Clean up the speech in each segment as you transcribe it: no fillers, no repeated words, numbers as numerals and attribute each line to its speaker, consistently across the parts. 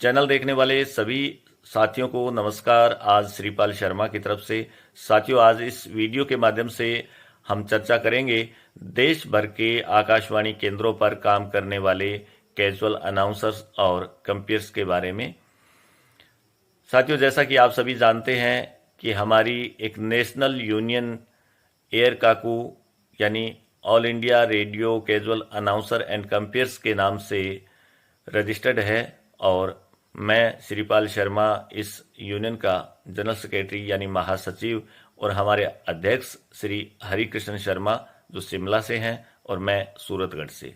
Speaker 1: Channel देखने वाले सभी साथियों को नमस्कार। आज श्रीपाल शर्मा की तरफ से। साथियों, आज इस वीडियो के माध्यम से हम चर्चा करेंगे देश भर के आकाशवाणी केंद्रों पर काम करने वाले कैजुअल अनाउंसर्स और कंपेयर्स के बारे में। साथियों, जैसा कि आप सभी जानते हैं कि हमारी एक नेशनल यूनियन एयर काकू यानी all India radio casual announcer and compares के नाम से रजिस्टर्ड है और मैं श्रीपाल शर्मा इस यूनियन का जनरल सेक्रेटरी यानी महासचिव और हमारे अध्यक्ष श्री हरिकृष्ण शर्मा जो शिमला से हैं और मैं सूरतगढ़ से।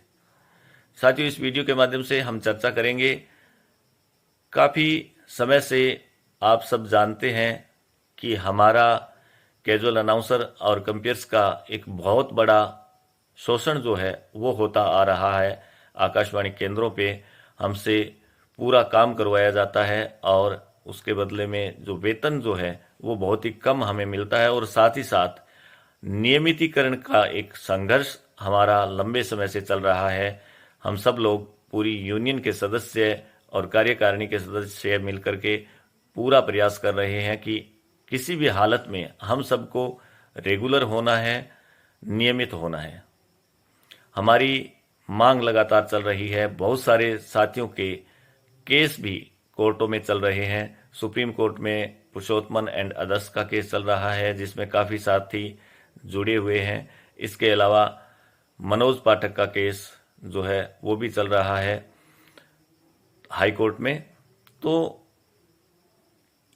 Speaker 1: साथियों, इस वीडियो के माध्यम से हम चर्चा करेंगे। काफ़ी समय से आप सब जानते हैं कि हमारा कैजुअल अनाउंसर और कंपेयर्स का एक बहुत बड़ा शोषण जो है वो होता आ रहा है। आकाशवाणी केंद्रों पे हमसे पूरा काम करवाया जाता है और उसके बदले में जो वेतन जो है वो बहुत ही कम हमें मिलता है और साथ ही साथ नियमितीकरण का एक संघर्ष हमारा लंबे समय से चल रहा है। हम सब लोग पूरी यूनियन के सदस्य और कार्यकारिणी के सदस्य मिलकर के पूरा प्रयास कर रहे हैं कि किसी भी हालत में हम सबको रेगुलर होना है, नियमित होना है। हमारी मांग लगातार चल रही है। बहुत सारे साथियों के केस भी कोर्टों में चल रहे हैं। सुप्रीम कोर्ट में पुरुषोत्तम एंड अदर्स का केस चल रहा है जिसमें काफ़ी साथी जुड़े हुए हैं। इसके अलावा मनोज पाठक का केस जो है वो भी चल रहा है हाई कोर्ट में। तो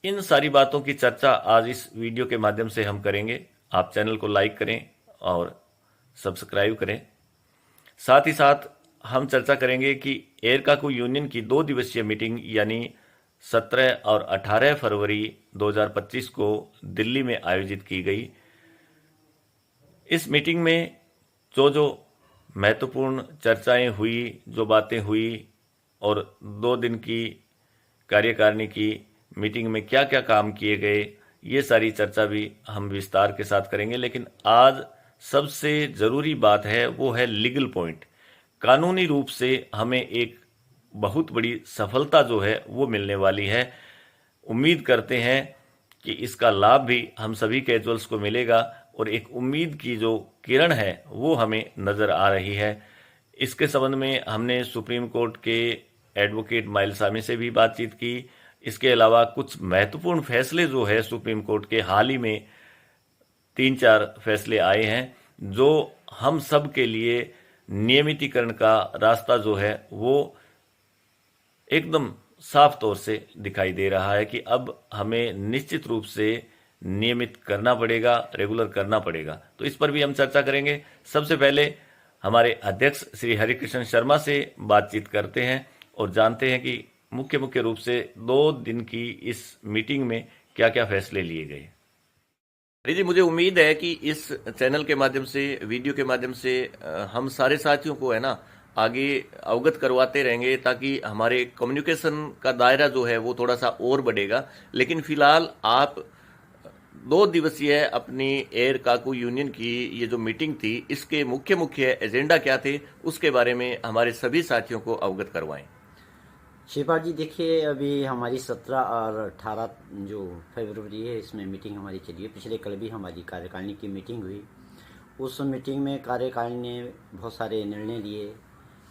Speaker 1: इन सारी बातों की चर्चा आज इस वीडियो के माध्यम से हम करेंगे। आप चैनल को लाइक करें और सब्सक्राइब करें। साथ ही साथ हम चर्चा करेंगे कि एयर काकू यूनियन की 2 दिवसीय मीटिंग यानी 17 और 18 फरवरी 2025 को दिल्ली में आयोजित की गई। इस मीटिंग में जो महत्वपूर्ण चर्चाएं हुई, जो बातें हुई और 2 दिन की कार्यकारिणी की मीटिंग में क्या क्या काम किए गए, ये सारी चर्चा भी हम विस्तार के साथ करेंगे। लेकिन आज सबसे ज़रूरी बात है वो है लीगल पॉइंट। कानूनी रूप से हमें एक बहुत बड़ी सफलता जो है वो मिलने वाली है। उम्मीद करते हैं कि इसका लाभ भी हम सभी कैजुअल्स को मिलेगा और एक उम्मीद की जो किरण है वो हमें नज़र आ रही है। इसके संबंध में हमने सुप्रीम कोर्ट के एडवोकेट माइलसामी से भी बातचीत की। इसके अलावा कुछ महत्वपूर्ण फैसले जो है सुप्रीम कोर्ट के हाल ही में 3-4 फैसले आए हैं जो हम सब के लिए नियमितीकरण का रास्ता जो है वो एकदम साफ तौर से दिखाई दे रहा है कि अब हमें निश्चित रूप से नियमित करना पड़ेगा, रेगुलर करना पड़ेगा। तो इस पर भी हम चर्चा करेंगे। सबसे पहले हमारे अध्यक्ष श्री हरिकृष्ण शर्मा से बातचीत करते हैं और जानते हैं कि मुख्य रूप से 2 दिन की इस मीटिंग में क्या क्या फैसले लिए गए। जी, मुझे उम्मीद है कि इस चैनल के माध्यम से, वीडियो के माध्यम से हम सारे साथियों को है ना आगे अवगत करवाते रहेंगे ताकि हमारे कम्युनिकेशन का दायरा जो है वो थोड़ा सा और बढ़ेगा। लेकिन फिलहाल आप 2 दिवसीय अपनी एयर काकू यूनियन की ये जो मीटिंग थी इसके मुख्य एजेंडा क्या थे उसके बारे में हमारे सभी साथियों को अवगत करवाएं।
Speaker 2: शिवपाल जी, देखिए अभी हमारी 17 और 18 जो फरवरी है इसमें मीटिंग हमारी चली है। पिछले कल भी हमारी कार्यकारिणी की मीटिंग हुई। उस मीटिंग में कार्यकारिणी ने बहुत सारे निर्णय लिए।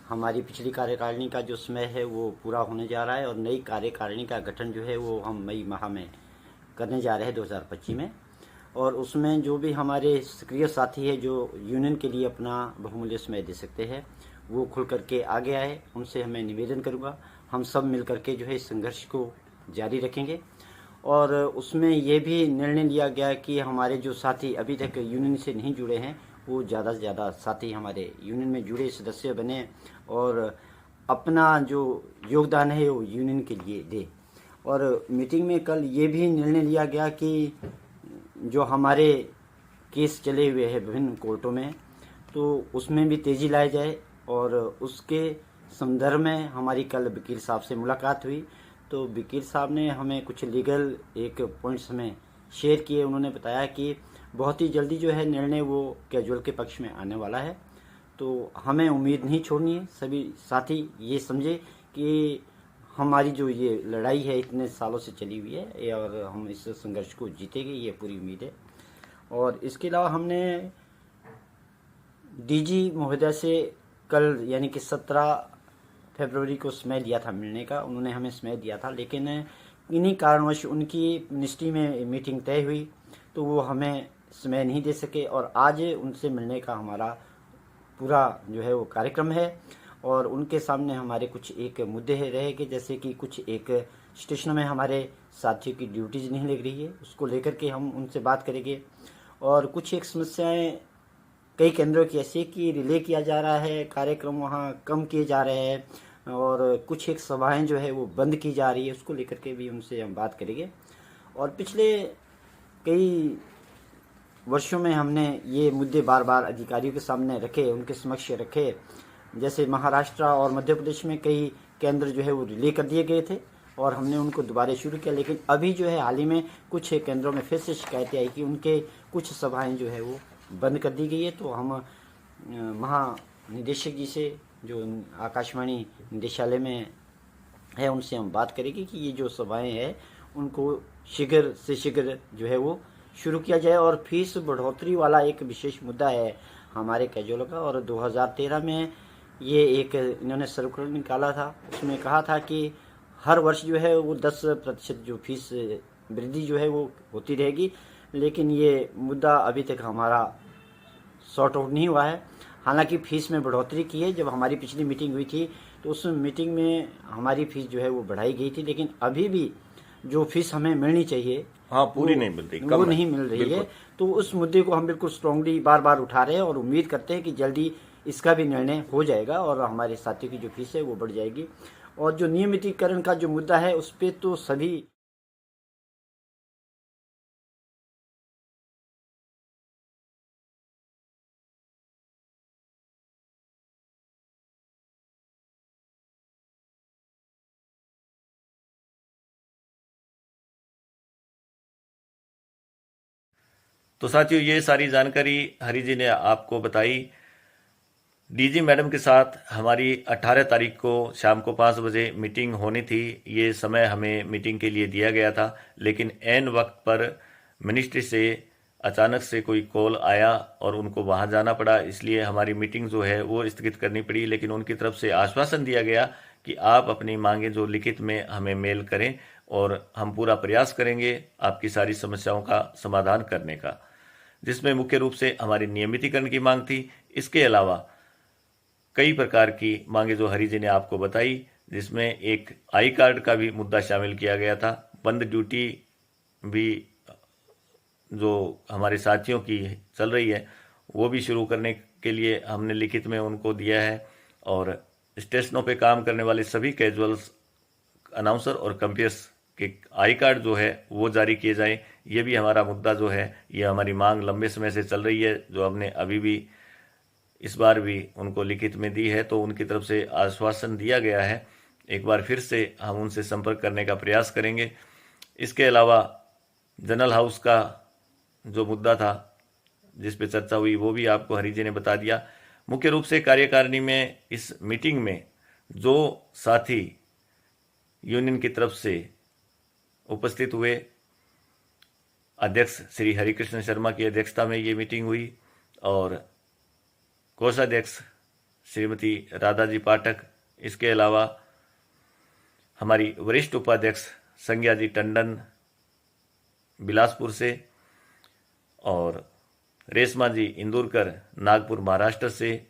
Speaker 2: हमारी पिछली कार्यकारिणी का जो समय है वो पूरा होने जा रहा है और नई कार्यकारिणी का गठन जो है वो हम मई माह में करने जा रहे हैं 2025 में। और उसमें जो भी हमारे सक्रिय साथी है जो यूनियन के लिए अपना बहुमूल्य समय दे सकते हैं वो खुल करके आगे आए। उनसे हमें निवेदन करूँगा हम सब मिल करके जो है इस संघर्ष को जारी रखेंगे। और उसमें ये भी निर्णय लिया गया कि हमारे जो साथी अभी तक यूनियन से नहीं जुड़े हैं वो ज़्यादा से ज़्यादा साथी हमारे यूनियन में जुड़े सदस्य बने और अपना जो योगदान है वो यूनियन के लिए दे। और मीटिंग में कल ये भी निर्णय लिया गया कि जो हमारे केस चले हुए हैं विभिन्न कोर्टों में तो उसमें भी तेज़ी लाई जाए। और उसके संदर्भ में हमारी कल वकील साहब से मुलाकात हुई तो वकील साहब ने हमें कुछ लीगल एक पॉइंट्स हमें शेयर किए। उन्होंने बताया कि बहुत ही जल्दी जो है निर्णय वो कैजुअल के पक्ष में आने वाला है। तो हमें उम्मीद नहीं छोड़नी है। सभी साथी ये समझे कि हमारी जो ये लड़ाई है इतने सालों से चली हुई है और हम इस संघर्ष को जीतेंगे, ये पूरी उम्मीद है। और इसके अलावा हमने डीजी महोदय से कल यानी कि 17 फरवरी को समय दिया था मिलने का, उन्होंने हमें समय दिया था, लेकिन इन्हीं कारणवश उनकी मिनिस्ट्री में मीटिंग तय हुई तो वो हमें समय नहीं दे सके और आज उनसे मिलने का हमारा पूरा जो है वो कार्यक्रम है। और उनके सामने हमारे कुछ एक मुद्दे रहेंगे, जैसे कि कुछ एक स्टेशनों में हमारे साथियों की ड्यूटीज नहीं लग रही है, उसको लेकर के हम उनसे बात करेंगे। और कुछ एक समस्याएं कई केंद्रों की ऐसी कि रिले किया जा रहा है, कार्यक्रम वहाँ कम किए जा रहे हैं और कुछ एक सभाएं जो है वो बंद की जा रही है, उसको लेकर के भी उनसे हम बात करेंगे। और पिछले कई वर्षों में हमने ये मुद्दे बार बार अधिकारियों के सामने रखे, उनके समक्ष रखे। जैसे महाराष्ट्र और मध्य प्रदेश में कई केंद्र जो है वो रिले कर दिए गए थे और हमने उनको दोबारा शुरू किया, लेकिन अभी जो है हाल ही में कुछ केंद्रों में फिर से शिकायतें आई कि उनके कुछ सभाएं जो है वो बंद कर दी गई है। तो हम महानिदेशक जी से जो आकाशवाणी निदेशालय में है उनसे हम बात करेंगे कि ये जो सभाएं हैं उनको शीघ्र से शीघ्र जो है वो शुरू किया जाए। और फीस बढ़ोतरी वाला एक विशेष मुद्दा है हमारे कैजुअल का, और 2013 में ये एक इन्होंने सर्कुलर निकाला था, उसमें कहा था कि हर वर्ष जो है वो 10% जो फीस वृद्धि जो है वो होती रहेगी, लेकिन ये मुद्दा अभी तक हमारा सॉर्ट आउट नहीं हुआ है। हालांकि फीस में बढ़ोतरी की है, जब हमारी पिछली मीटिंग हुई थी तो उस मीटिंग में हमारी फीस जो है वो बढ़ाई गई थी, लेकिन अभी भी जो फीस हमें मिलनी चाहिए
Speaker 1: हाँ पूरी नहीं मिल रही,
Speaker 2: वो नहीं मिल रही है। तो उस मुद्दे को हम बिल्कुल स्ट्रांगली बार बार उठा रहे हैं और उम्मीद करते हैं कि जल्दी इसका भी निर्णय हो जाएगा और हमारे साथियों की जो फीस है वो बढ़ जाएगी। और जो नियमितीकरण का जो मुद्दा है उस पर तो सभी
Speaker 1: तो साथियों ये सारी जानकारी हरि जी ने आपको बताई। डीजी मैडम के साथ हमारी 18 तारीख को शाम को 5 बजे मीटिंग होनी थी। ये समय हमें मीटिंग के लिए दिया गया था, लेकिन ऐन वक्त पर मिनिस्ट्री से अचानक से कोई कॉल आया और उनको वहां जाना पड़ा, इसलिए हमारी मीटिंग जो है वो स्थगित करनी पड़ी। लेकिन उनकी तरफ से आश्वासन दिया गया कि आप अपनी मांगे जो लिखित में हमें मेल करें और हम पूरा प्रयास करेंगे आपकी सारी समस्याओं का समाधान करने का, जिसमें मुख्य रूप से हमारी नियमितीकरण की मांग थी। इसके अलावा कई प्रकार की मांगे जो हरि जी ने आपको बताई, जिसमें एक आई कार्ड का भी मुद्दा शामिल किया गया था। बंद ड्यूटी भी जो हमारे साथियों की चल रही है वो भी शुरू करने के लिए हमने लिखित में उनको दिया है। और स्टेशनों पे काम करने वाले सभी कैजुअल्स, अनाउंसर और कंपेयर्स के आई कार्ड जो है वो जारी किए जाएं। ये भी हमारा मुद्दा जो है, ये हमारी मांग लंबे समय से चल रही है, जो हमने अभी भी इस बार भी उनको लिखित में दी है। तो उनकी तरफ से आश्वासन दिया गया है, एक बार फिर से हम उनसे संपर्क करने का प्रयास करेंगे। इसके अलावा जनरल हाउस का जो मुद्दा था जिस पे चर्चा हुई वो भी आपको हरि जी ने बता दिया। मुख्य रूप से कार्यकारिणी में इस मीटिंग में जो साथी यूनियन की तरफ से उपस्थित हुए, अध्यक्ष श्री हरिकृष्ण शर्मा की अध्यक्षता में ये मीटिंग हुई और कोषाध्यक्ष श्रीमती राधा जी पाठक, इसके अलावा हमारी वरिष्ठ उपाध्यक्ष संज्ञा जी टंडन बिलासपुर से और रेशमा जी इंदुरकर नागपुर महाराष्ट्र से,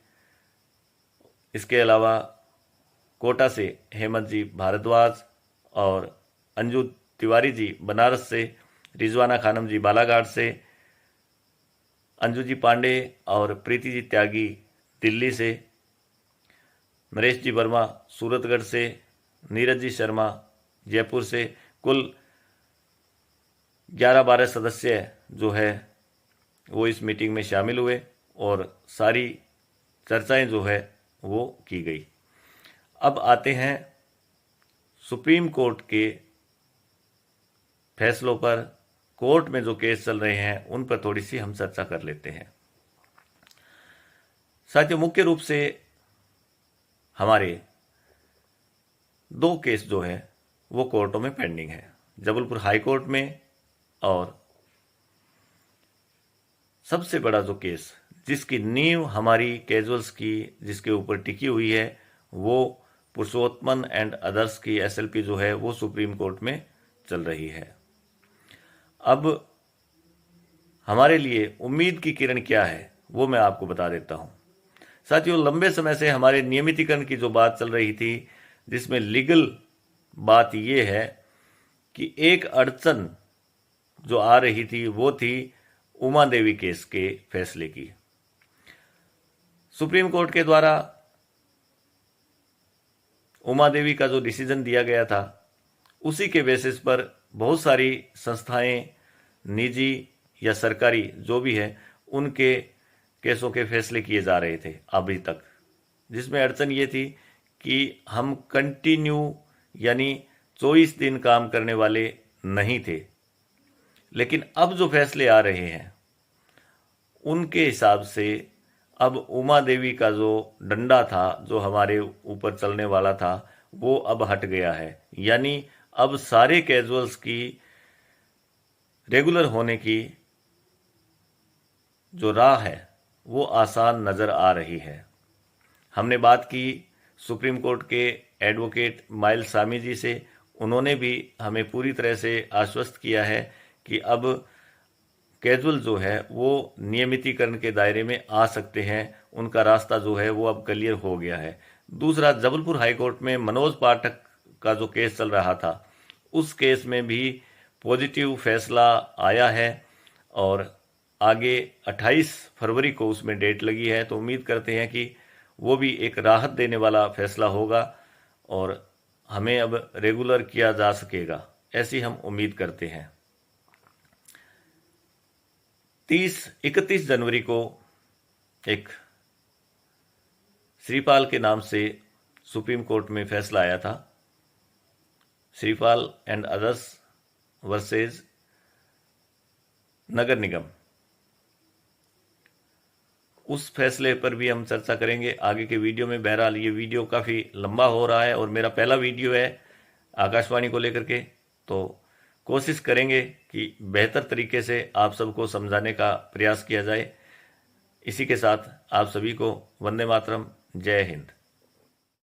Speaker 1: इसके अलावा कोटा से हेमंत जी भारद्वाज और अंजू तिवारी जी बनारस से, रिजवाना खानम जी बालाघाट से, अंजू जी पांडे और प्रीति जी त्यागी दिल्ली से, नरेश जी वर्मा सूरतगढ़ से, नीरज जी शर्मा जयपुर से। कुल 11-12 सदस्य जो है वो इस मीटिंग में शामिल हुए और सारी चर्चाएं जो है वो की गई। अब आते हैं सुप्रीम कोर्ट के फैसलों पर। कोर्ट में जो केस चल रहे हैं उन पर थोड़ी सी हम चर्चा कर लेते हैं। साथियों मुख्य रूप से हमारे दो केस जो है वो कोर्टों में पेंडिंग है, जबलपुर हाई कोर्ट में, और सबसे बड़ा जो केस जिसकी नींव हमारी कैजुअल्स की जिसके ऊपर टिकी हुई है वो पुरुषोत्तमन एंड अदर्स की एसएलपी जो है वो सुप्रीम कोर्ट में चल रही है। अब हमारे लिए उम्मीद की किरण क्या है वो मैं आपको बता देता हूं। साथियों, लंबे समय से हमारे नियमितीकरण की जो बात चल रही थी, जिसमें लीगल बात ये है कि एक अड़चन जो आ रही थी वो थी उमा देवी केस के फैसले की। सुप्रीम कोर्ट के द्वारा उमा देवी का जो डिसीजन दिया गया था उसी के बेसिस पर बहुत सारी संस्थाएं, निजी या सरकारी जो भी है, उनके केसों के फैसले किए जा रहे थे अभी तक, जिसमें अड़चन ये थी कि हम कंटिन्यू यानी 24 दिन काम करने वाले नहीं थे। लेकिन अब जो फैसले आ रहे हैं उनके हिसाब से अब उमा देवी का जो डंडा था, जो हमारे ऊपर चलने वाला था, वो अब हट गया है। यानी अब सारे कैजुअल्स की रेगुलर होने की जो राह है वो आसान नजर आ रही है। हमने बात की सुप्रीम कोर्ट के एडवोकेट माइल सामी जी से, उन्होंने भी हमें पूरी तरह से आश्वस्त किया है कि अब कैजुअल जो है वो नियमितीकरण के दायरे में आ सकते हैं, उनका रास्ता जो है वो अब क्लियर हो गया है। दूसरा, जबलपुर हाई कोर्ट में मनोज पाठक का जो केस चल रहा था उस केस में भी पॉजिटिव फैसला आया है और आगे 28 फरवरी को उसमें डेट लगी है। तो उम्मीद करते हैं कि वो भी एक राहत देने वाला फैसला होगा और हमें अब रेगुलर किया जा सकेगा, ऐसी हम उम्मीद करते हैं। 31 जनवरी को एक श्रीपाल के नाम से सुप्रीम कोर्ट में फैसला आया था, श्रीपाल एंड अदर्स वर्सेस नगर निगम। उस फैसले पर भी हम चर्चा करेंगे आगे के वीडियो में। बहरहाल ये वीडियो काफ़ी लंबा हो रहा है और मेरा पहला वीडियो है आकाशवाणी को लेकर के, तो कोशिश करेंगे कि बेहतर तरीके से आप सबको समझाने का प्रयास किया जाए। इसी के साथ आप सभी को वंदे मातरम, जय हिंद।